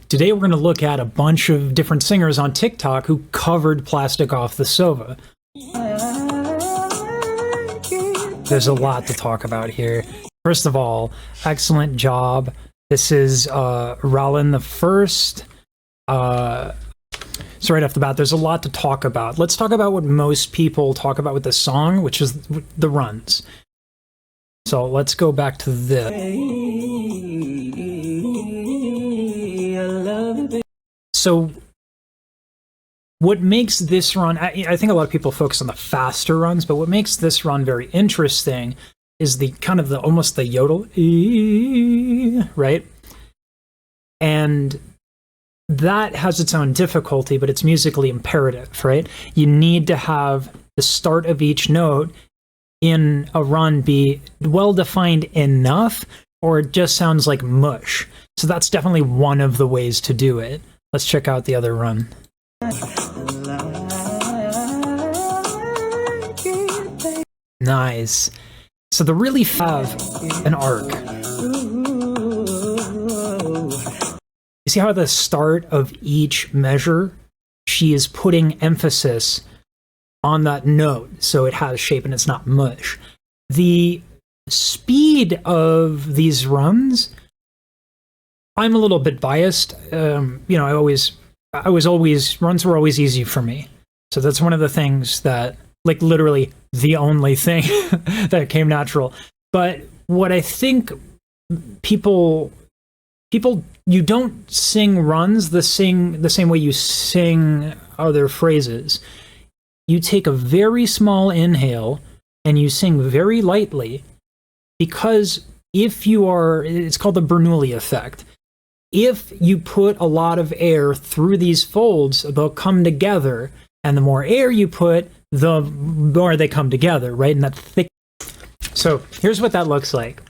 Today we're going to look at a bunch of different singers on TikTok who covered Plastic Off the Sofa. There's a lot to talk about here. First of all, excellent job. This is Rowland the First. So right off the bat, there's a lot to talk about. Let's talk about what most people talk about with this song, which is the runs. So let's go back to this. So what makes this run, I think a lot of people focus on the faster runs, but what makes this run very interesting is the kind of almost the yodel, right? And that has its own difficulty, but it's musically imperative, right? You need to have the start of each note in a run be well-defined enough, or it just sounds like mush. So that's definitely one of the ways to do it. Let's check out the other run. Nice. So the really have an arc. You see how at the start of each measure, she is putting emphasis on that note, so it has shape and it's not mush. The speed of these runs, I'm a little bit biased. You know, runs were always easy for me. So that's one of the things that, like literally the only thing that came natural. But what I think people, you don't sing runs the same way you sing other phrases. You take a very small inhale and you sing very lightly, because if you are, it's called the Bernoulli effect. If you put a lot of air through these folds, they'll come together, and the more air you put, the more they come together, right? In that thick. So here's what that looks like.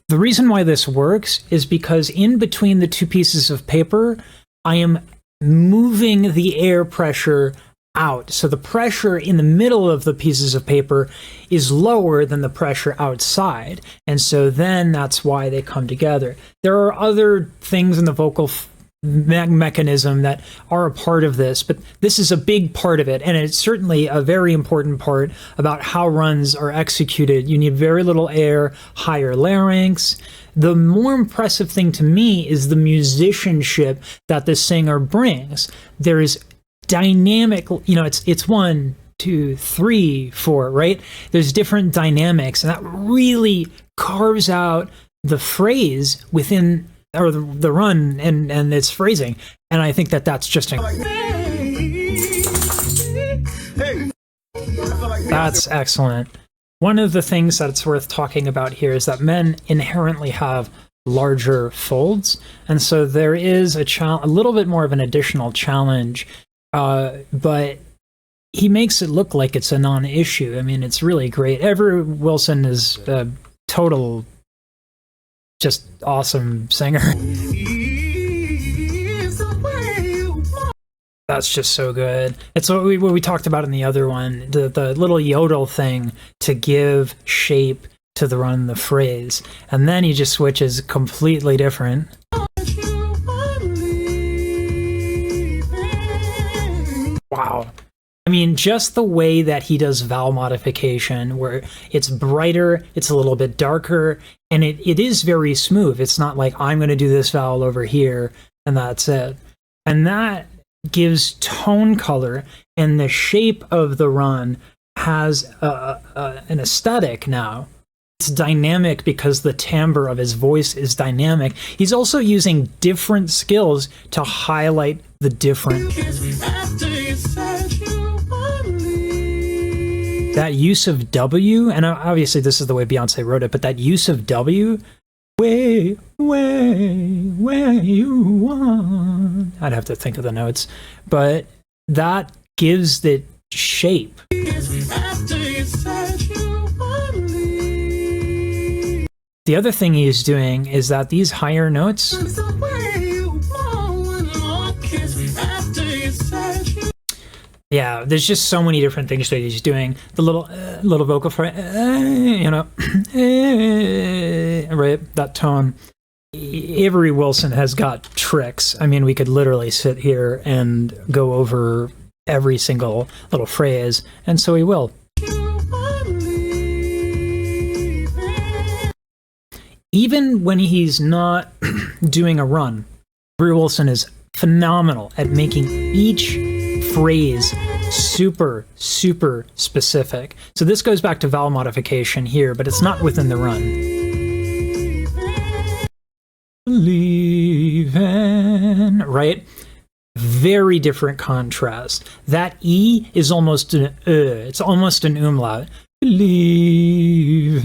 The reason why this works is because in between the two pieces of paper, I am moving the air pressure out. So the pressure in the middle of the pieces of paper is lower than the pressure outside. And so then that's why they come together. There are other things in the vocal mechanism that are a part of this, but this is a big part of it, and it's certainly a very important part about how runs are executed. You need very little air, higher larynx. The more impressive thing to me is the musicianship that the singer brings. There is dynamic, you know, it's 1, 2, 3, 4, right? There's different dynamics, and that really carves out the phrase within, or the run and its phrasing. And I think that that's just that's excellent. One of the things that's worth talking about here is that men inherently have larger folds, and so there is a little bit more of an additional challenge, but he makes it look like it's a non-issue. I mean, it's really great. Everett Wilson is a total, just awesome singer. That's just so good. It's what we talked about in the other one, the little yodel thing to give shape to the run, the phrase, and then he just switches completely different. Wow. I mean, just the way that he does vowel modification, where it's brighter, it's a little bit darker, and it is very smooth. It's not like I'm going to do this vowel over here and that's it. And that gives tone color, and the shape of the run has an aesthetic now. It's dynamic because the timbre of his voice is dynamic. He's also using different skills to highlight the different. That use of W, and obviously this is the way Beyonce wrote it, but that use of W, way you want. I'd have to think of the notes, but that gives the shape. The other thing he's doing is that these higher notes, Yeah, there's just so many different things that he's doing. The little vocal fry, you know, right? That tone. Avery Wilson has got tricks. I mean, we could literally sit here and go over every single little phrase, and so he will. Even when he's not doing a run, Avery Wilson is phenomenal at making each phrase super, super specific. So this goes back to vowel modification here, but it's not within the run. Leaving, right? Very different contrast. That E is almost an it's almost an umlaut. Leaving,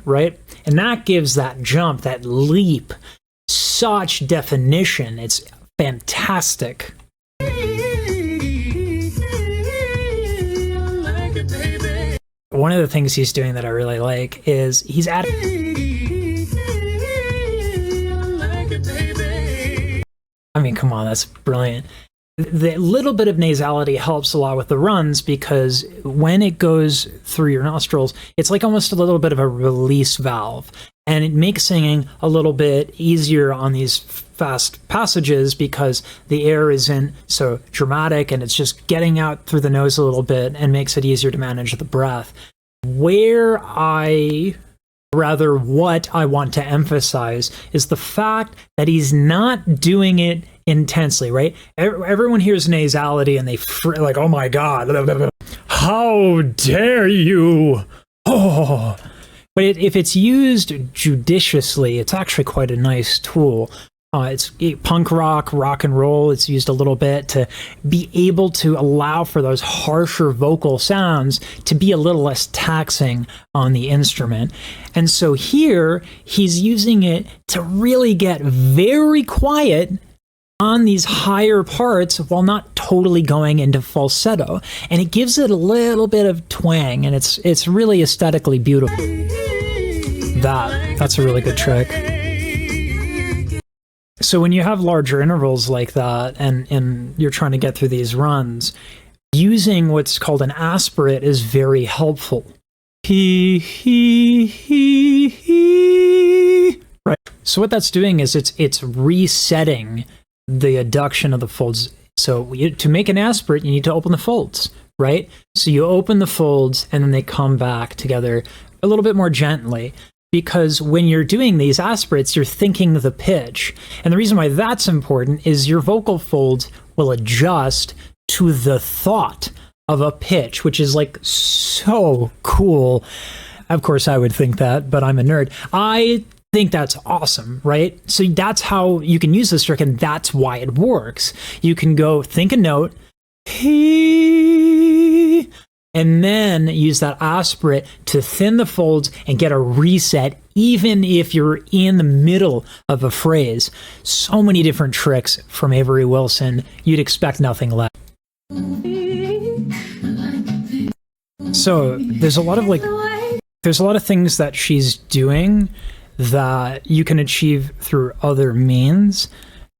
right? And that gives that jump, that leap, such definition. It's fantastic. One of the things he's doing that I really like is he's adding... I mean, come on, that's brilliant. The little bit of nasality helps a lot with the runs because when it goes through your nostrils, it's like almost a little bit of a release valve. And it makes singing a little bit easier on these fast passages because the air isn't so dramatic and it's just getting out through the nose a little bit and makes it easier to manage the breath. What I want to emphasize is the fact that he's not doing it intensely, right? Everyone hears nasality and they like, oh my God, how dare you? Oh. But if it's used judiciously, it's actually quite a nice tool. It's punk rock and roll. It's used a little bit to be able to allow for those harsher vocal sounds to be a little less taxing on the instrument. And so here he's using it to really get very quiet on these higher parts while not totally going into falsetto. And it gives it a little bit of twang, and it's really aesthetically beautiful. That's a really good trick. So when you have larger intervals like that and you're trying to get through these runs, using what's called an aspirate is very helpful. He, right? So what that's doing is it's resetting the adduction of the folds. So to make an aspirate, you need to open the folds, right? So you open the folds and then they come back together a little bit more gently. Because when you're doing these aspirates, you're thinking the pitch. And the reason why that's important is your vocal folds will adjust to the thought of a pitch, which is like so cool. Of course, I would think that, but I'm a nerd. I think that's awesome, right? So that's how you can use this trick, and that's why it works. You can go think a note, he, and then use that aspirate to thin the folds and get a reset, even if you're in the middle of a phrase. So many different tricks from Avery Wilson. You'd expect nothing less. So there's a lot of things that she's doing that you can achieve through other means.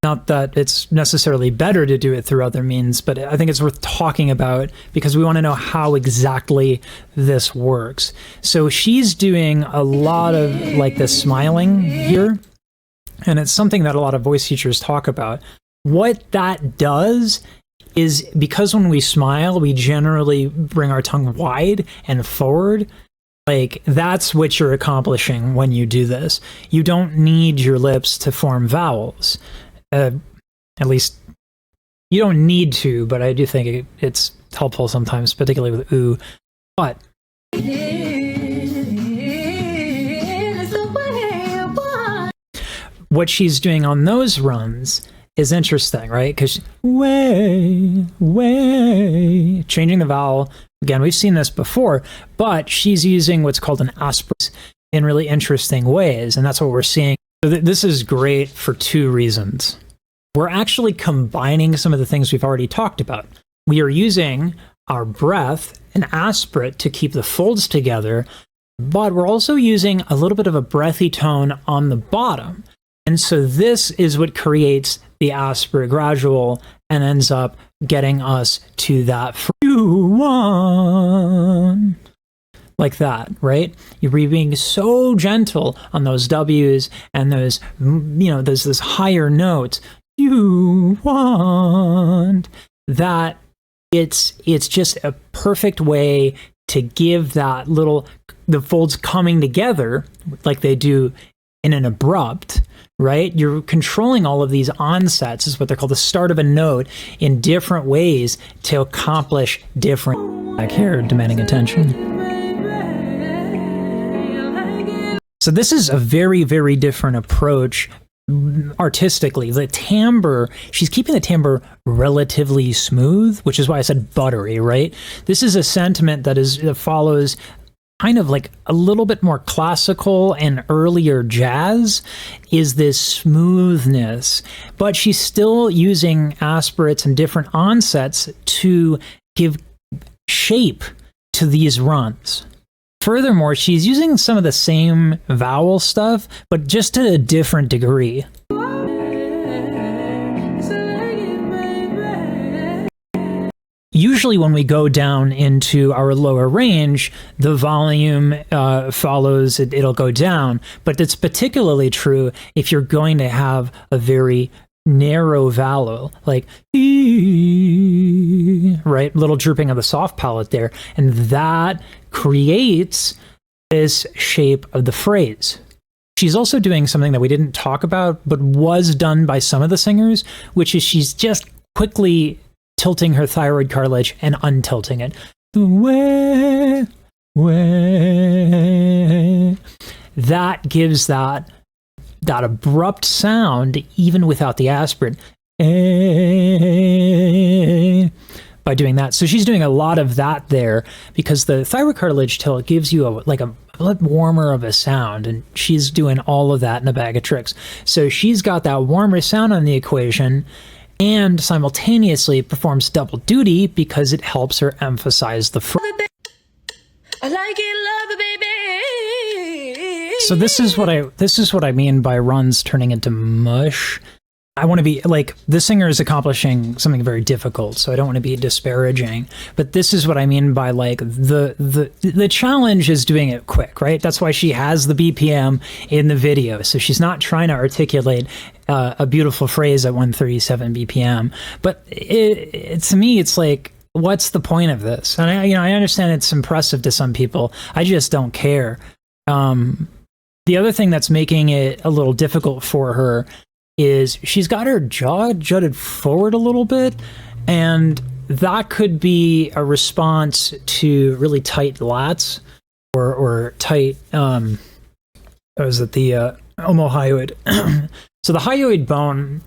Not that it's necessarily better to do it through other means, but I think it's worth talking about because we want to know how exactly this works. So she's doing a lot of like this smiling here, and it's something that a lot of voice teachers talk about. What that does is because when we smile, we generally bring our tongue wide and forward. Like, that's what you're accomplishing when you do this. You don't need your lips to form vowels. At least you don't need to, but I do think it's helpful sometimes, particularly with ooh. But what she's doing on those runs is interesting, right? Because way, changing the vowel. Again, we've seen this before, but she's using what's called an aspirate in really interesting ways, and that's what we're seeing. So this is great for two reasons. We're actually combining some of the things we've already talked about. We are using our breath and aspirate to keep the folds together, but we're also using a little bit of a breathy tone on the bottom. And so this is what creates the aspirate gradual and ends up getting us to that one, like that, right? You're being so gentle on those W's and those, there's this higher notes. You want that. It's just a perfect way to give that the folds coming together like they do in an abrupt, right? You're controlling all of these onsets, is what they're called, the start of a note, in different ways to accomplish different, back here, demanding attention. So this is a very, very different approach artistically. The timbre, she's keeping the timbre relatively smooth, which is why I said buttery, right? This is a sentiment that follows kind of like a little bit more classical and earlier jazz, is this smoothness, but she's still using aspirates and different onsets to give shape to these runs. Furthermore, she's using some of the same vowel stuff, but just to a different degree. Usually when we go down into our lower range, the volume follows, it'll go down, but it's particularly true if you're going to have a very narrow vowel, like right, little drooping of the soft palate there, and that creates this shape of the phrase. She's also doing something that we didn't talk about, but was done by some of the singers, which is she's just quickly tilting her thyroid cartilage and untilting it. That gives that abrupt sound even without the aspirate by doing that. So she's doing a lot of that there because the thyroid cartilage tilt gives you a lot warmer of a sound, and she's doing all of that in a bag of tricks. So she's got that warmer sound on the equation and simultaneously performs double duty because it helps her emphasize the phrase. I like it, love it, baby. So this is what I mean by runs turning into mush. I want to be like, the singer is accomplishing something very difficult, so I don't want to be disparaging, but this is what I mean by like the challenge is doing it quick, right? That's why she has the BPM in the video. So she's not trying to articulate a beautiful phrase at 137 BPM, but to me, it's like, what's the point of this? And I understand it's impressive to some people. I just don't care. The other thing that's making it a little difficult for her is she's got her jaw jutted forward a little bit, and that could be a response to really tight lats or tight, the omohyoid. So the hyoid bone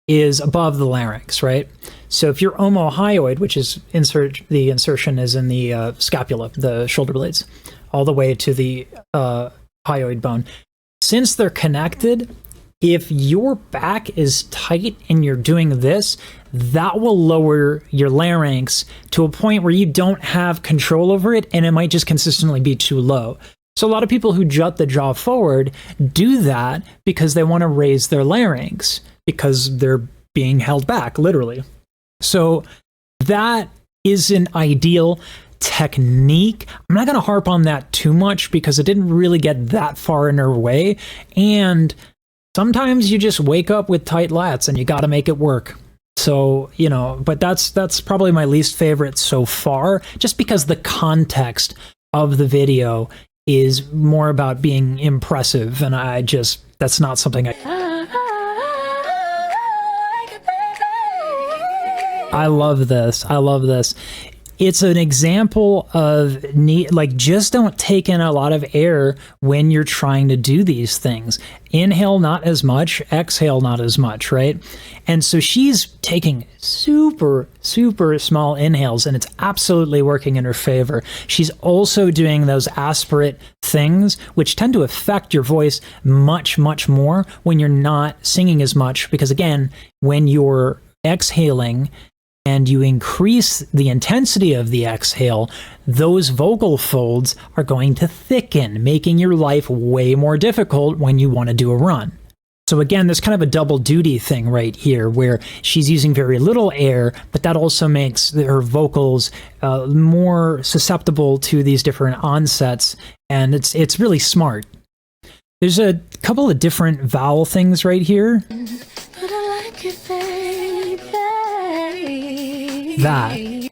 is above the larynx, right? So if your omohyoid, which is the insertion is in the scapula, the shoulder blades, all the way to the hyoid bone, since they're connected, if your back is tight and you're doing this, that will lower your larynx to a point where you don't have control over it, and it might just consistently be too low. So a lot of people who jut the jaw forward do that because they want to raise their larynx because they're being held back, literally. So that is an ideal technique. I'm not going to harp on that too much because it didn't really get that far in her way, and sometimes you just wake up with tight lats and you got to make it work. So, but that's probably my least favorite so far, just because the context of the video is more about being impressive, and that's not something I love this. I love this. It's an example of just don't take in a lot of air when you're trying to do these things. Inhale, not as much. Exhale, not as much, right? And so she's taking super, super small inhales, and it's absolutely working in her favor. She's also doing those aspirate things, which tend to affect your voice much, much more when you're not singing as much, because again, when you're exhaling and you increase the intensity of the exhale, those vocal folds are going to thicken, making your life way more difficult when you want to do a run. So again, there's kind of a double duty thing right here where she's using very little air, but that also makes her vocals more susceptible to these different onsets, and it's really smart. There's a couple of different vowel things right here. That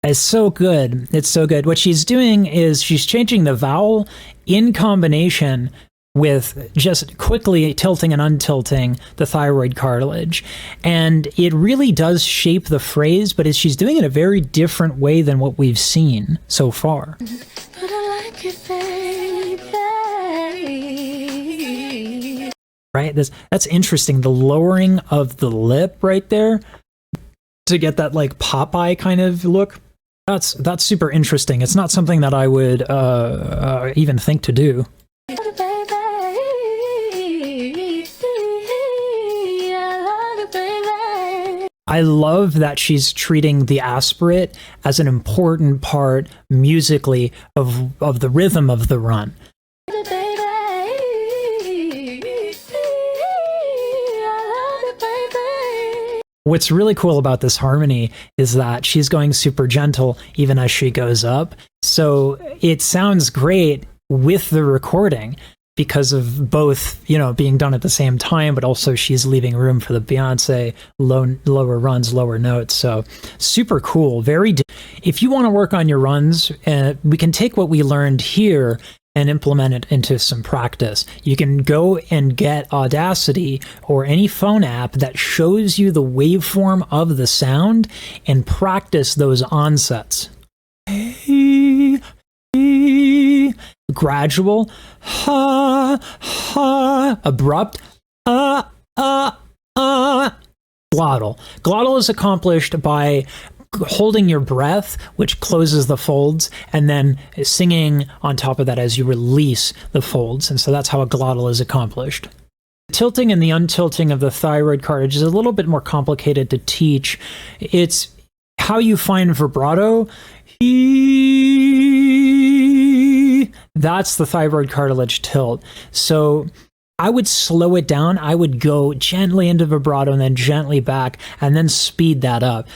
is so good. It's so good. What she's doing is she's changing the vowel in combination with just quickly tilting and untilting the thyroid cartilage. And it really does shape the phrase, but she's doing it a very different way than what we've seen so far. Right? That's interesting. The lowering of the lip right there to get that like Popeye kind of look. That's super interesting. It's not something that I would even think to do. I love that she's treating the aspirate as an important part musically of the rhythm of the run. What's really cool about this harmony is that she's going super gentle even as she goes up. So it sounds great with the recording because of both, you know, being done at the same time, but also she's leaving room for the Beyonce lower runs, lower notes. So super cool. If you want to work on your runs, we can take what we learned here and implement it into some practice. You can go and get Audacity or any phone app that shows you the waveform of the sound and practice those onsets. Gradual, ha, ha, abrupt, glottal. Glottal is accomplished by holding your breath, which closes the folds, and then singing on top of that as you release the folds. And so that's how a glottal is accomplished. The tilting and the untilting of the thyroid cartilage is a little bit more complicated to teach. It's how you find vibrato. That's the thyroid cartilage tilt. So I would slow it down. I would go gently into vibrato and then gently back and then speed that up.